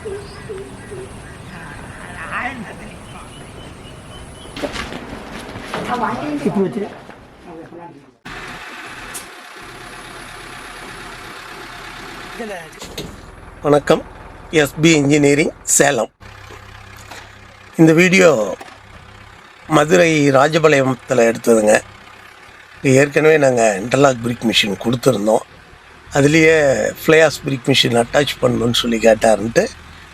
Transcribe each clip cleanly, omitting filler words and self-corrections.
வணக்கம். SP engineering Salem. இந்த video Madurai ராஜபாளையத்தில் எடுத்ததுங்க. ஏற்கனவே நாங்கள் இன்டர்லாக் பிரிக் மிஷின் கொடுத்துருந்தோம். அதுலேயே ஃப்ளையாஸ் பிரிக் மிஷின் அட்டாச் பண்ணணுன்னு சொல்லி கேட்டாருன்ட்டு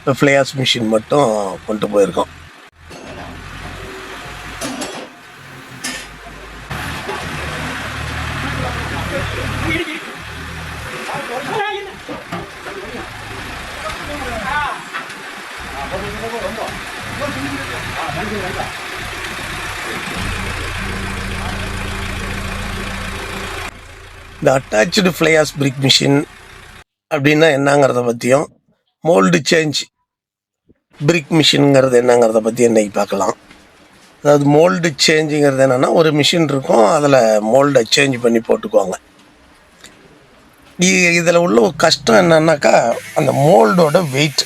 இப்போ ஃப்ளையாஸ் மிஷின் மட்டும் கொண்டு போயிருக்கோம். இந்த அட்டாச்சு ஃப்ளையாஸ் பிரிக் மிஷின் அப்படின்னா என்னங்கிறத பற்றியும், மோல்டு சேஞ்ச் பிரிக் மிஷின்ங்கிறது என்னங்கிறத பற்றி இன்றைக்கி பார்க்கலாம். அதாவது மோல்டு சேஞ்சுங்கிறது என்னென்னா, ஒரு மிஷின் இருக்கும், அதில் மோல்டை சேஞ்ச் பண்ணி போட்டுக்குவாங்க. இதில் உள்ள ஒரு கஷ்டம் என்னன்னாக்கா, அந்த மோல்டோட வெயிட்.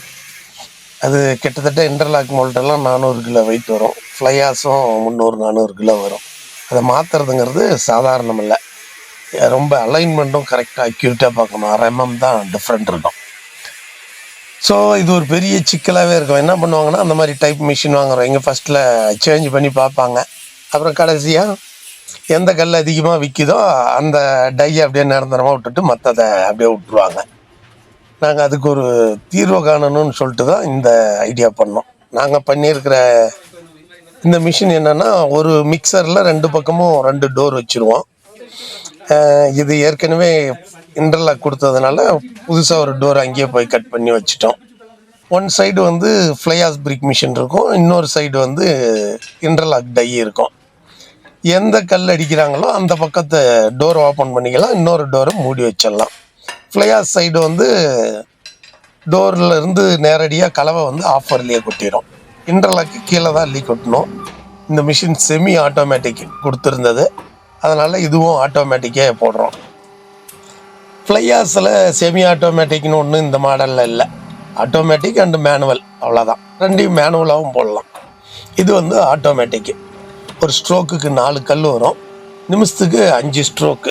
அது கிட்டத்தட்ட இன்டர்லாக் மோல்டெல்லாம் 400 கிலோ வெயிட் வரும். ஃப்ளையாஸும் 300-400 கிலோ வரும். அதை மாற்றுறதுங்கிறது சாதாரணம் இல்லை. ரொம்ப அலைன்மெண்ட்டும் கரெக்டாக அக்யூரேட்டாக பார்க்கணும். 1/2 mm தான் டிஃப்ரெண்ட் இருக்கும். ஸோ இது ஒரு பெரிய சிக்கலாகவே இருக்கும். என்ன பண்ணுவாங்கன்னா, அந்த மாதிரி டைப் மிஷின் வாங்குறோம். இங்கே ஃபஸ்ட்டில் சேஞ்ச் பண்ணி பார்ப்பாங்க. அப்புறம் கடைசியாக எந்த கல் அதிகமாக விற்கிதோ அந்த டையை அப்படியே நிரந்தரமாக விட்டுட்டு மற்றதை அப்படியே விட்டுருவாங்க. நாங்கள் அதுக்கு ஒரு தீர்வு காணணும்னு சொல்லிட்டு தான் இந்த ஐடியா பண்ணோம். நாங்கள் பண்ணியிருக்கிற இந்த மிஷின் என்னென்னா, ஒரு மிக்சரில் 2 பக்கமும் 2 டோர் வச்சுருவோம். இது ஏற்கனவே இன்டர்லாக் கொடுத்ததுனால புதுசாக ஒரு டோர் அங்கேயே போய் கட் பண்ணி வச்சுட்டோம். ஒன் சைடு வந்து ஃப்ளையாஸ் பிரிக் மிஷின் இருக்கும், இன்னொரு சைடு வந்து இன்டர்லாக் டை இருக்கும். எந்த கல் அடிக்கிறாங்களோ அந்த பக்கத்தை டோர் ஓப்பன் பண்ணிக்கலாம், இன்னொரு டோரை மூடி வச்சிடலாம். ஃப்ளையாஸ் சைடு வந்து டோரில் இருந்து நேரடியாக கலவை வந்து ஆஃபர்லேயே கொட்டிடும். இன்டர்லாக்கு கீழே தான் அள்ளி கொட்டணும். இந்த மிஷின் செமி ஆட்டோமேட்டிக் கொடுத்துருந்தது, அதனால் இதுவும் ஆட்டோமேட்டிக்கே போடுறோம். ஃப்ளையாஸில் செமி ஆட்டோமேட்டிக்னு ஒன்று இந்த மாடலில் இல்லை. ஆட்டோமேட்டிக் அண்டு மேனுவல், அவ்வளோதான். 2 மேனுவலாகவும் போடலாம். இது வந்து ஆட்டோமேட்டிக்கு. ஒரு ஸ்ட்ரோக்குக்கு 4 கல் வரும், நிமிஷத்துக்கு 5 ஸ்ட்ரோக்கு.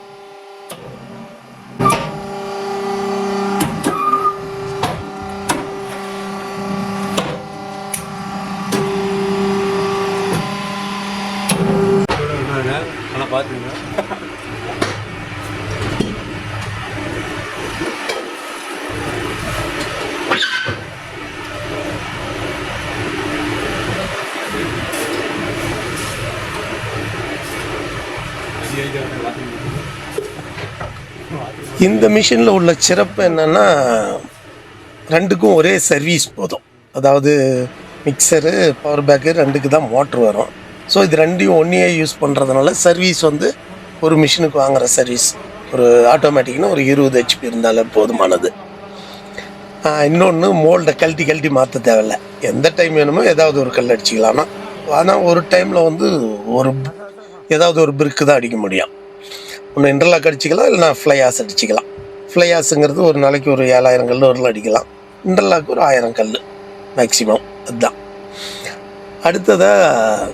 இந்த மிஷினில் உள்ள சிறப்பு என்னென்னா, 2க்கும் ஒரே சர்வீஸ் போதும். அதாவது மிக்சரு, பவர் பேக்கு 2க்கு தான் மோட்ரு வரும். ஸோ இது 2ஐயும் ஒன்றையே யூஸ் பண்ணுறதுனால சர்வீஸ் வந்து ஒரு மிஷினுக்கு வாங்குகிற சர்வீஸ் ஒரு ஆட்டோமேட்டிக்னா ஒரு 20 HP இருந்தாலே போதுமானது. இன்னொன்று, மோல்டை கழட்டி மாற்ற தேவையில்லை. எந்த டைம் வேணுமோ ஏதாவது ஒரு கல் அடிச்சிக்கலாம்னா, ஆனால் ஒரு டைமில் வந்து ஏதாவது ஒரு பிரிக்கு தான் அடிக்க முடியும். ஒன்று இன்டர்லாக் அடிச்சிக்கலாம், இல்லைனா ஃப்ளையாஸ் அடிச்சிக்கலாம். ஃப்ளையாஸுங்கிறது ஒரு நாளைக்கு ஒரு 7000 கல் வரலாம் அடிக்கலாம். இன்டர்லாக் ஒரு 1000 கல் மேக்சிமம். அதுதான். அடுத்ததாக,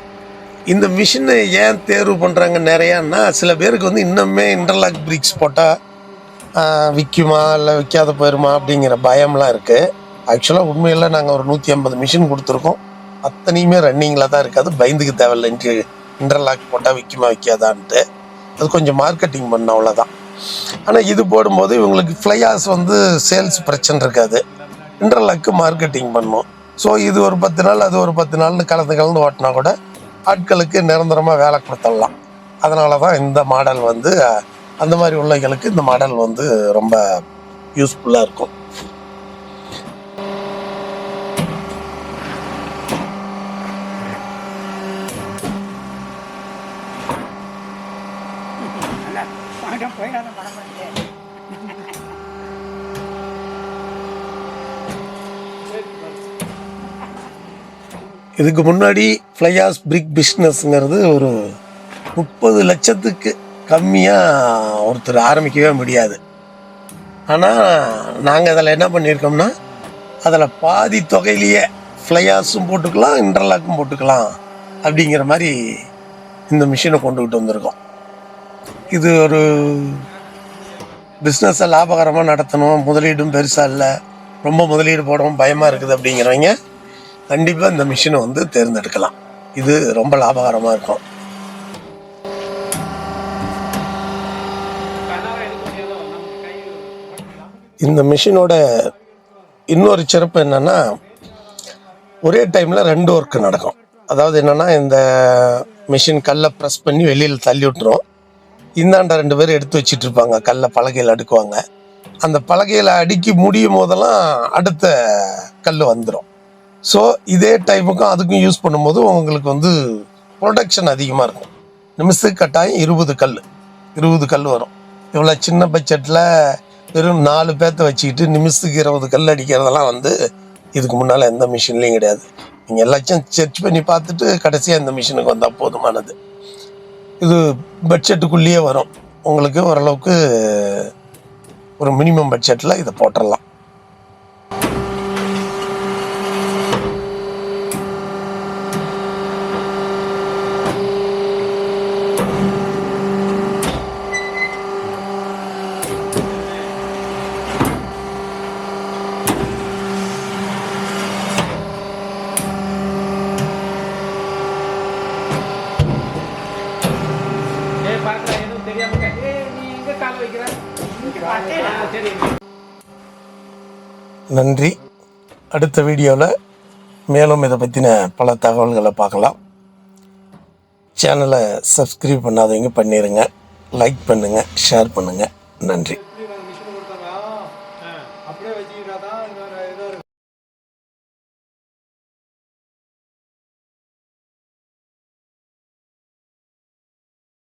இந்த மிஷினை ஏன் தேர்வு பண்ணுறாங்க நிறையான்னா, சில பேருக்கு வந்து இன்னுமே இன்டர்லாக் பிரிக்ஸ் போட்டால் விற்குமா இல்லை விற்காத போயிடுமா அப்படிங்கிற பயம்லாம் இருக்குது. ஆக்சுவலாக உண்மையில் நாங்கள் ஒரு 150 மிஷின் கொடுத்துருக்கோம். அத்தனையுமே ரன்னிங்கில் தான் இருக்காது. பயந்துக்கு தேவையில்லை இன்டர்லாக் போட்டால் விற்குமா விற்காதான்ட்டு. அது கொஞ்சம் மார்க்கெட்டிங் பண்ண, அவ்வளோதான். ஆனால் இது போடும்போது இவங்களுக்கு ஃப்ளையாஸ் வந்து சேல்ஸ் பிரச்சனை இருக்காது, இன்டர்லாக்கு மார்க்கெட்டிங் பண்ணும். ஸோ இது ஒரு 10 நாள், அது ஒரு 10 நாள்னு கலந்து ஓட்டினா கூட ஆட்களுக்கு நிரந்தரமாக வேலை கொடுத்துடலாம். அதனால தான் இந்த மாடல் வந்து அந்த மாதிரி உள்ளவங்களுக்கு இந்த மாடல் வந்து ரொம்ப யூஸ்ஃபுல்லாக இருக்கும். இதுக்கு முன்னாடி ஃப்ளையாஸ் பிரிக் பிஸ்னஸ்ங்கிறது ஒரு 30 லட்சத்துக்கு கம்மியாக ஒருத்தர் ஆரம்பிக்கவே முடியாது. ஆனால் நாங்கள் அதில் என்ன பண்ணியிருக்கோம்னா, அதில் பாதி தொகையிலேயே ஃப்ளையாஸும் போட்டுக்கலாம், இன்டர்லாக்கும் போட்டுக்கலாம் அப்படிங்கிற மாதிரி இந்த மிஷினை கொண்டுக்கிட்டு வந்திருக்கோம். இது ஒரு பிஸ்னஸை லாபகரமாக நடத்தணும், முதலீடும் பெருசாக இல்லை, ரொம்ப முதலீடு போடவும் பயமாக இருக்குது அப்படிங்கிறவங்க கண்டிப்பாக இந்த மிஷினை வந்து தேர்ந்தெடுக்கலாம். இது ரொம்ப லாபகரமாக இருக்கும். இந்த மிஷினோட இன்னொரு சிறப்பு என்னென்னா, ஒரே டைமில் 2 ஒர்க்கு நடக்கும். அதாவது என்னென்னா, இந்த மிஷின் கல்லை ப்ரெஸ் பண்ணி வெளியில் தள்ளி விட்டுரும். இந்தாண்ட 2 பேர் எடுத்து வச்சிட்ருப்பாங்க, கல்லை பலகையில் அடுக்குவாங்க. அந்த பலகையில் அடுக்கி முடியும் போதெல்லாம் அடுத்த கல் வந்துடும். ஸோ இதே டைமுக்கும் அதுக்கும் யூஸ் பண்ணும்போது உங்களுக்கு வந்து ப்ரொடக்ஷன் அதிகமாக இருக்கும். நிமிஷத்துக்கு கட்டாயம் 20 கல் வரும். இவ்வளோ சின்ன பட்ஜெட்டில் வெறும் 4 பேர்த்த வச்சுக்கிட்டு நிமிஷத்துக்கு 20 கல் அடிக்கிறதெல்லாம் வந்து இதுக்கு முன்னால் எந்த மிஷின்லேயும் கிடையாது. நீங்கள் எல்லாத்தையும் செர்ச் பண்ணி பார்த்துட்டு கடைசியாக இந்த மிஷினுக்கு வந்தால் போதுமானது. இது பட்ஜெட்டுக்குள்ளேயே வரும். உங்களுக்கு ஓரளவுக்கு ஒரு மினிமம் பட்ஜெட்டில் இதை போட்டுடலாம். நன்றி. அடுத்த வீடியோவில் மேலும் இதை பற்றின பல தகவல்களை பார்க்கலாம். சேனலை சப்ஸ்கிரைப் பண்ணாதவங்க பண்ணிடுங்க, லைக் பண்ணுங்கள், ஷேர் பண்ணுங்கள். நன்றி.